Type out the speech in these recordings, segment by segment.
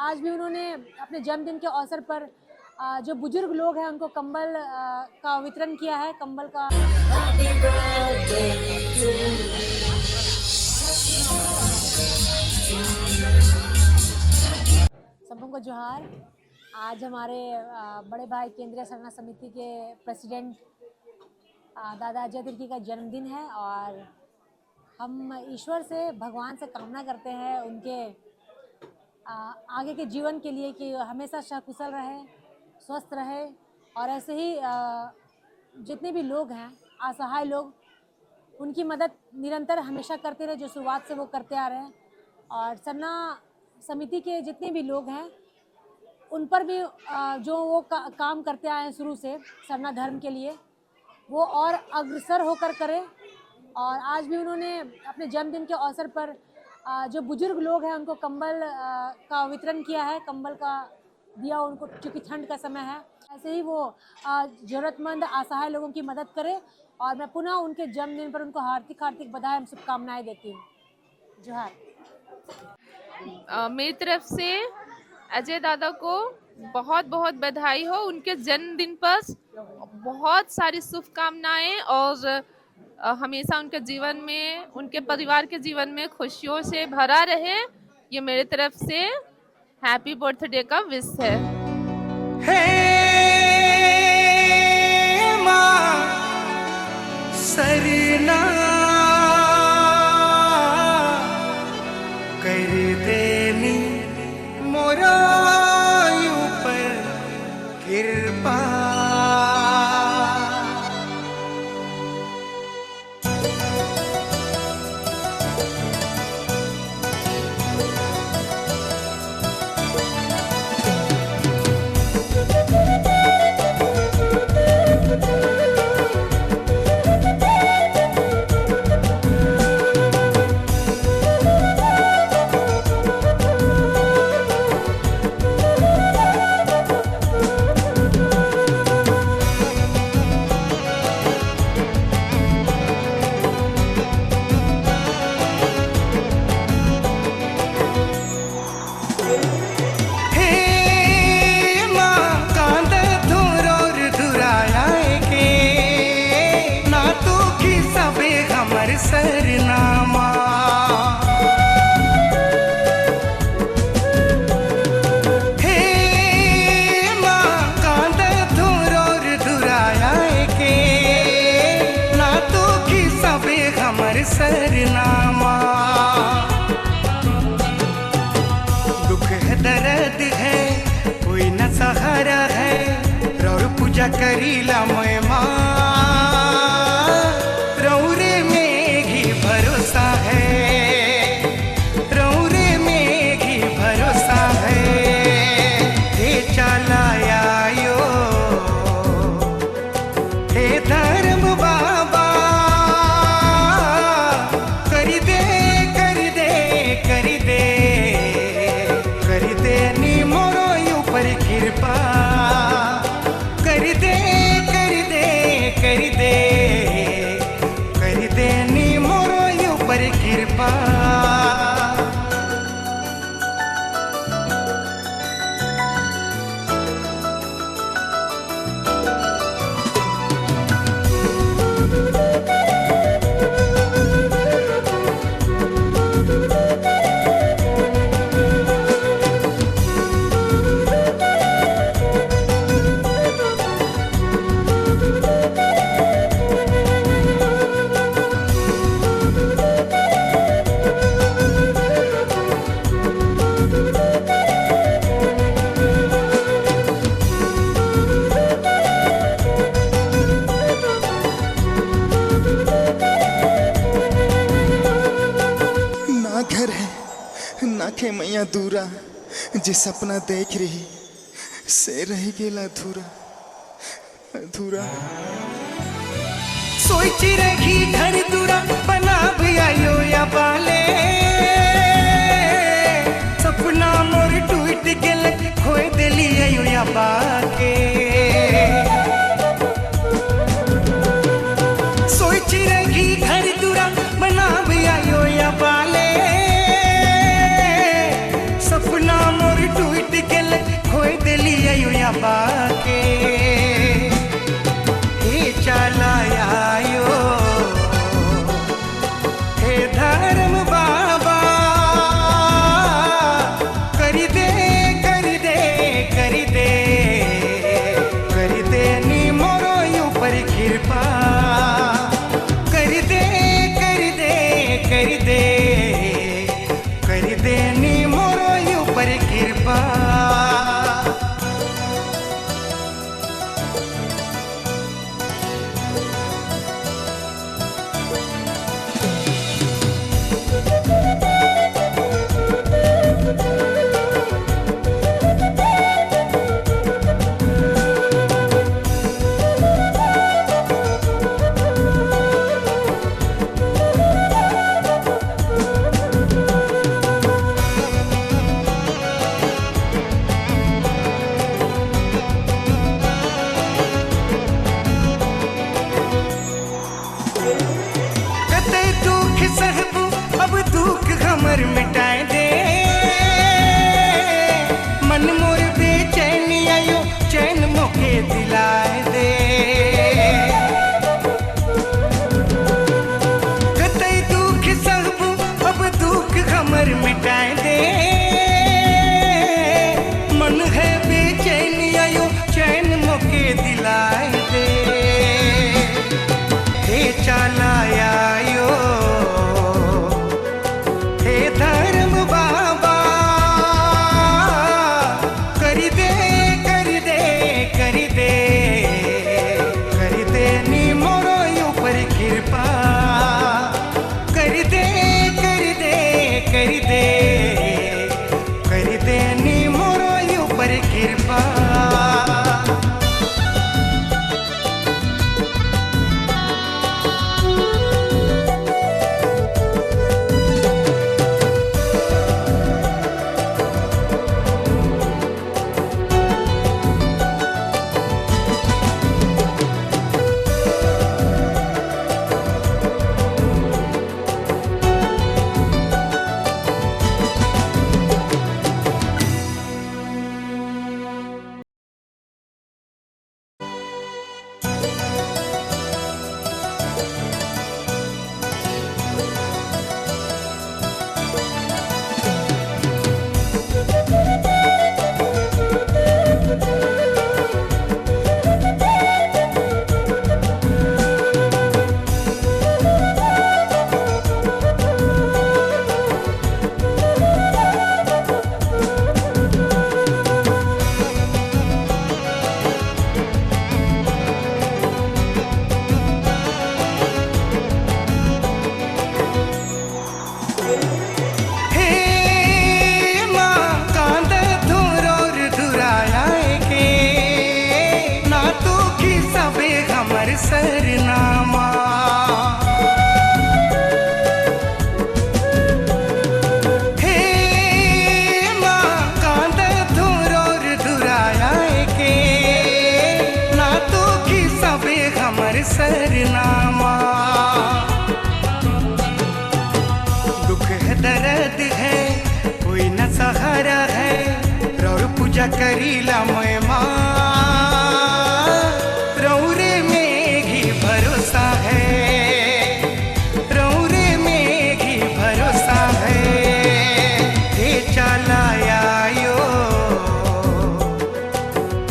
आज भी उन्होंने अपने जन्मदिन के अवसर पर जो बुजुर्ग लोग हैं उनको कंबल का वितरण किया है। कंबल का सबको जोहार। आज हमारे बड़े भाई केंद्रीय सरना समिति के प्रेसिडेंट दादा अजय तिर्की का जन्मदिन है और हम ईश्वर से भगवान से कामना करते हैं उनके आगे के जीवन के लिए कि हमेशा सकुशल रहे, स्वस्थ रहे और ऐसे ही जितने भी लोग हैं असहाय लोग उनकी मदद निरंतर हमेशा करते रहे जो शुरुआत से वो करते आ रहे हैं। और सरना समिति के जितने भी लोग हैं उन पर भी जो वो काम करते आए हैं शुरू से सरना धर्म के लिए वो और अग्रसर होकर करें। और आज भी उन्होंने अपने जन्मदिन के अवसर पर जो बुजुर्ग लोग हैं उनको कंबल का वितरण किया है। कंबल का दिया उनको, चूँकि ठंड का समय है। ऐसे ही वो ज़रूरतमंद असहाय लोगों की मदद करें और मैं पुनः उनके जन्मदिन पर उनको हार्दिक हार्दिक बधाई एवं शुभकामनाएं देती हूँ। जोहार। मेरी तरफ से अजय दादा को बहुत बहुत बधाई हो। उनके जन्मदिन पर बहुत सारी शुभकामनाएं और हमेशा उनके जीवन में, उनके परिवार के जीवन में खुशियों से भरा रहे। ये मेरे तरफ से हैप्पी बर्थडे का विश है। हे मां सरना कर देनी मोरा ऊपर कृपा। सरनामा हे मां कांद धुर और धुराया के ना तो की सबे हमर सरनामा। दुख है दर्द है कोई न सहारा है रौर पूजा करीला मैं मां। नाखे मैया दूरा जे सपना देख रही से रह गेला अधूरा अधूरा। सोची रही घर दूरा बना भी आयो या बाले सपना मोर टूट गेल खोए दिली आयो या बाके। सोची रही घर दूरा बना भी आयो या बाले सपना मोर टूट कृपा। कते दुख सहबू अब दुख हमर मिटाए दे, मन मोर बेचैन आयो चैन मोके दिलाए दे। कते दुख सहबू अब दुख हमर मिटाए दे, मन है बेचैन आयो चैन मोके दिलाए दे। हे चालायायो हे धर्म बाबा, कर दे कर दे कर दे कर दे नी मोरो ऊपर कृपा। कर दे कर दे कर दे कर दे नी मोरो ऊपर कृपा। सरनामा हे माँ कांद धुरोर धुराया के, ना तो की सबे हमर सरनामा। दुख है दर्द है कोई न सहारा है, रौर पूजा करीला मैं माँ। रौरे में घी भरोसा है, रौरे में घी भरोसा है। हे चालायायो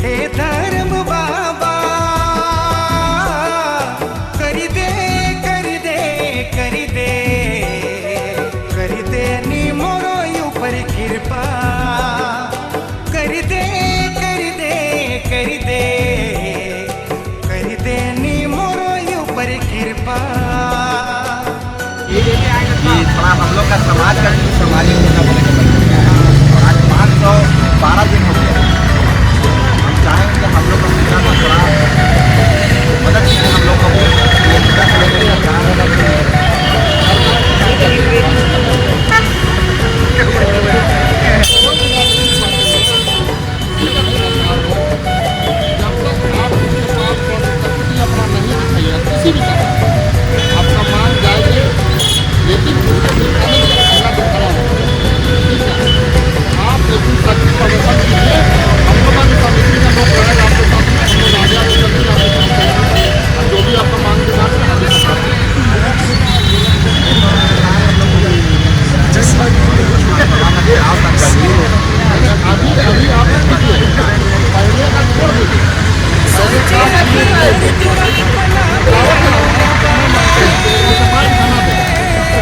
हे धर्म बाबा, कर दे कर दे कर दे कर दे नी मोरो ऊपर कृपा। कर दे कर दे कर दे कर दे नी मोरो ऊपर कृपा। कि थोड़ा हम लोग का समाज का सामाजिक मुद्दा बोले आज 512 दिन हो गया। हम चाहेंगे कि हम लोग का मुद्दा को थोड़ा मदद से हम लोग को ये मुद्दा को लेकर ध्यान देना चाहिए। आपका मान जाएंगे, लेकिन उसको भी खाने के लिए खाना तो खड़ा है। आप लेकिन प्रदर्शन कीजिए, हम लोग समिति का लोग रहेगा आपके साथ में, हम लोग आगे आगे चलते आपके साथ करेंगे। जो भी आपका मांग के बाद आगे बताते हैं। अभी आप कीजिए, पहले का छोड़ दीजिए।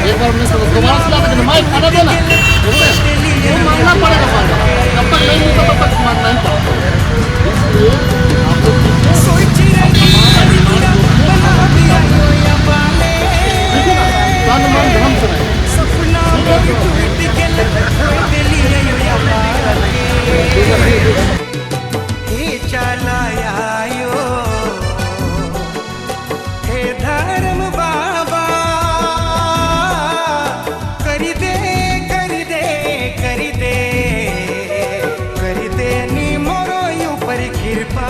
एक बार हमने दोबारा सिला था कि खाना देना, वो मांगना पड़ेगा। हे चालायायो हे धर्म बाबा करी दे करी दे करी दे करी दे नी मोरो ऊपर कृपा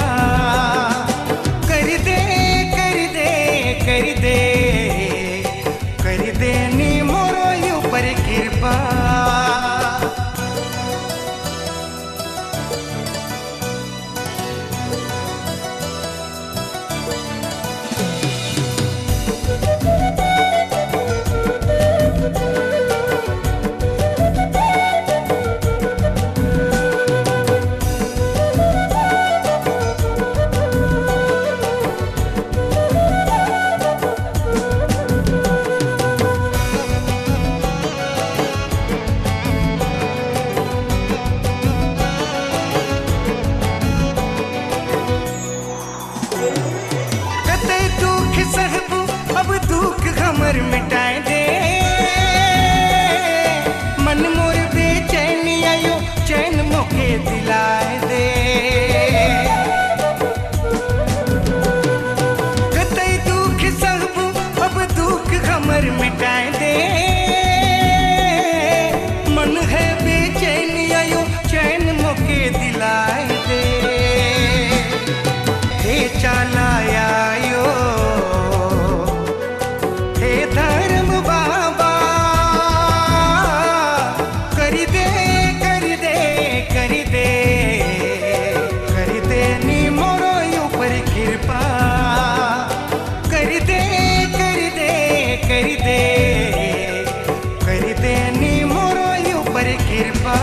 करी दे करी दे करी दे करी दे नी मोरो ऊपर कृपा अब दुख हमर मिटाए दे मन मोर बेचैन आयो चैन मोके दिलाए दे कतई दुख सहबू अब दुख हमर मिटाए दे मन है बेचैन आयो चैन मोके दिलाए दे हे चालायायो धर्म बाबा करी दे करी दे करी दे करी दे नी मोरो ऊपर कृपा करी दे करी दे करी दे करी दे नी मोरो ऊपर कृपा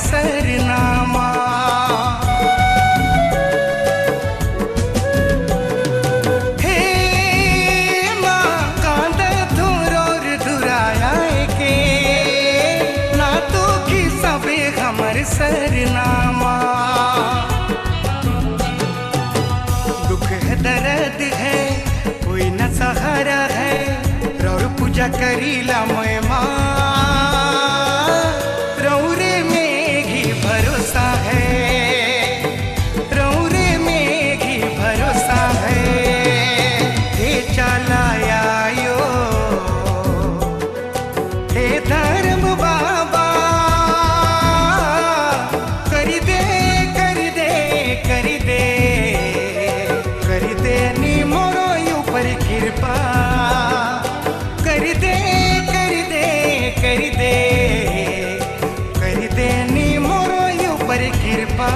सरनामा हे माँ कांद धुरोर धुराया के ना तो की सबे हमर सरनामा दुख है दर्द है कोई न सहारा है रौर पूजा करीला मैं माँ कृपा कर दे कर दे कर दे कर दे नी मोरो ऊपर कृपा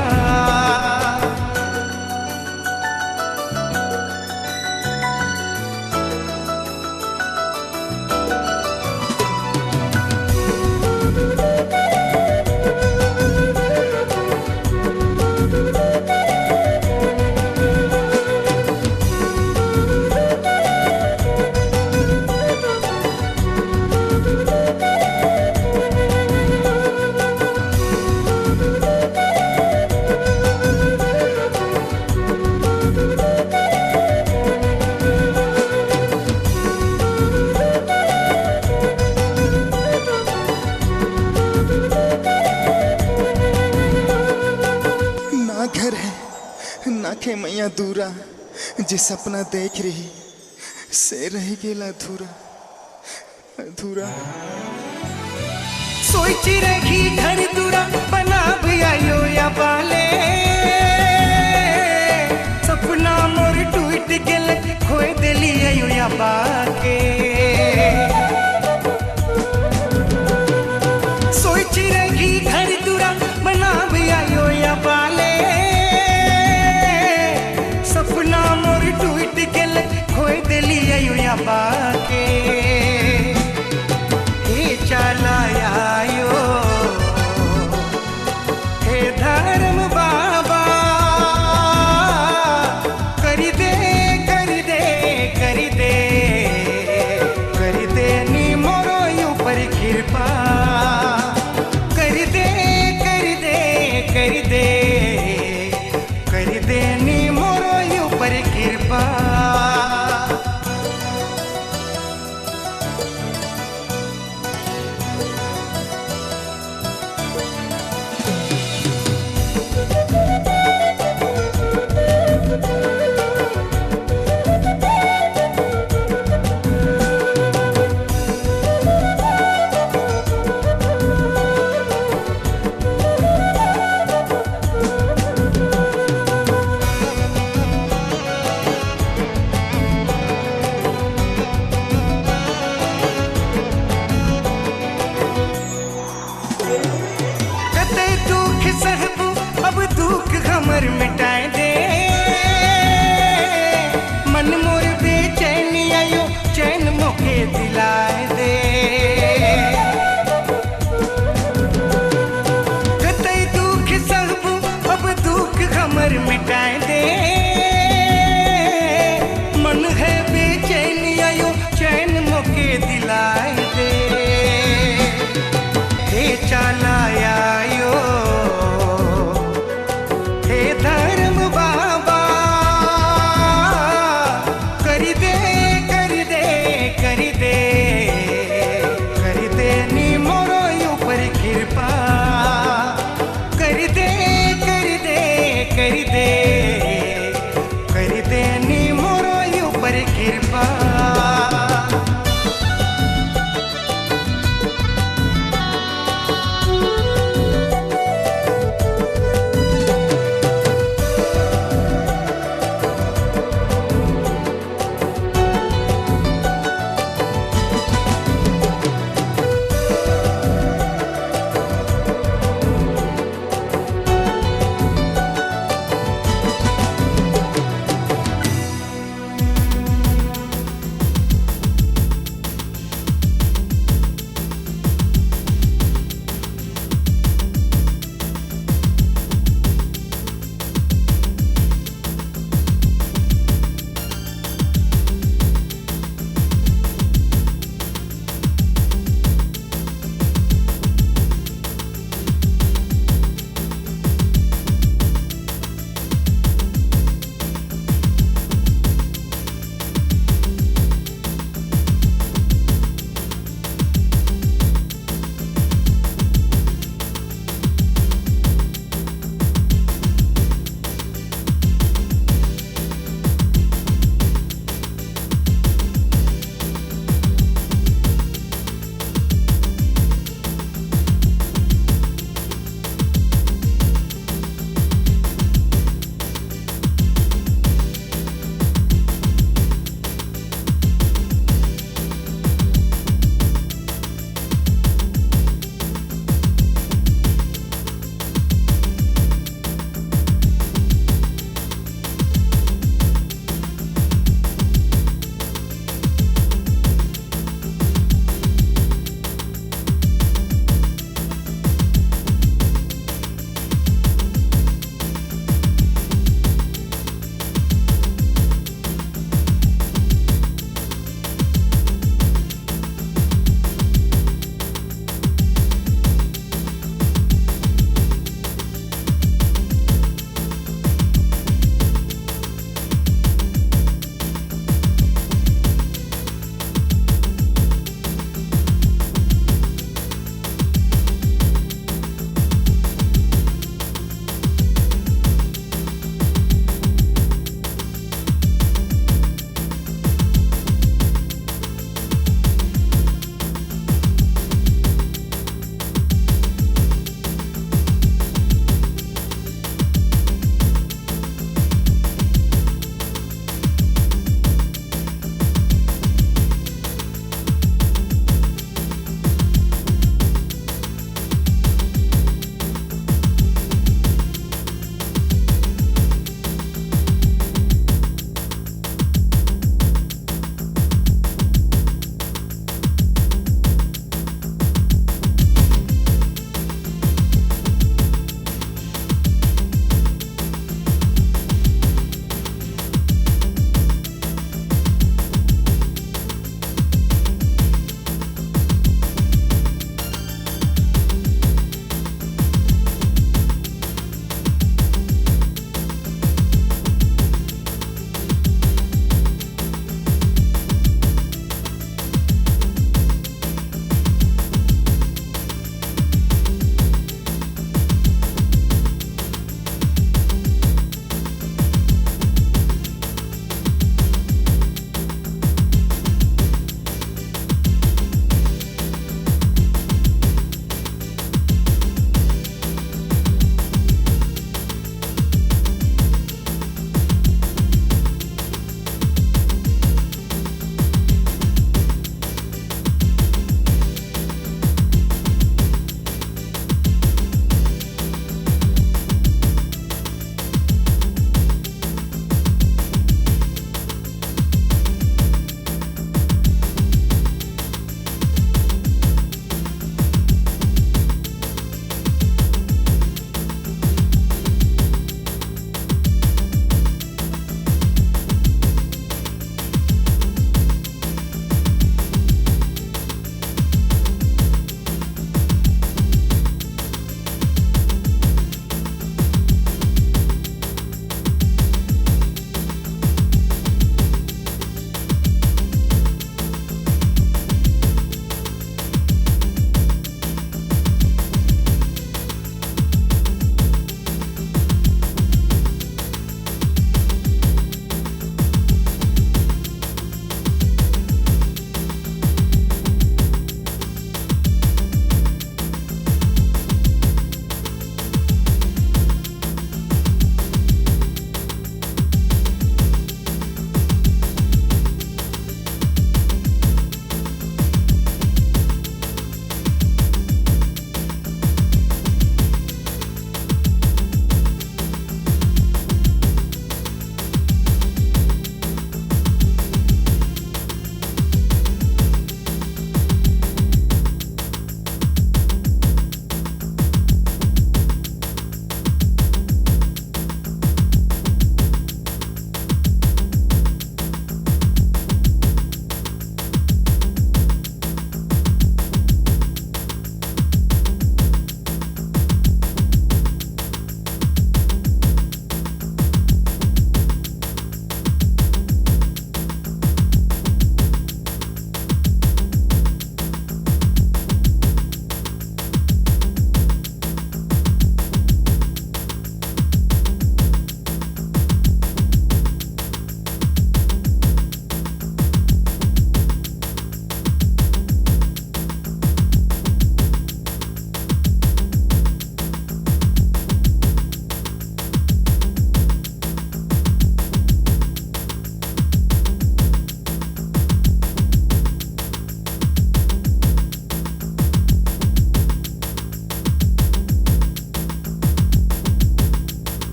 घर है ना खे मैया दूरा, जे सपना देख रही से रह गेला अधूरा अधूरा। सोच रही घर दूरा बना भी आयो या बाले, सपना मोर टूट गेल खोए दिली आयो या बाके। सोच रही घर दूरा बना भी आयो या बाले, सपना मोर टूट गेल खोए दिली आयो या बाके। हे चला आयो हे धर्म बाबा, कर दे कर दे कर दे कर दे नी मोरो ऊपर कृपा, कर दे कर दे कर दे कर दे नी मोरो ऊपर कृपा। कते दुख सहबू अब दुख हमर मिटाए दे, मन मोर बेचैन आयो चैन मोके दिलाए दे। कते दुख सहबू अब दुख हमर मिटाए दे,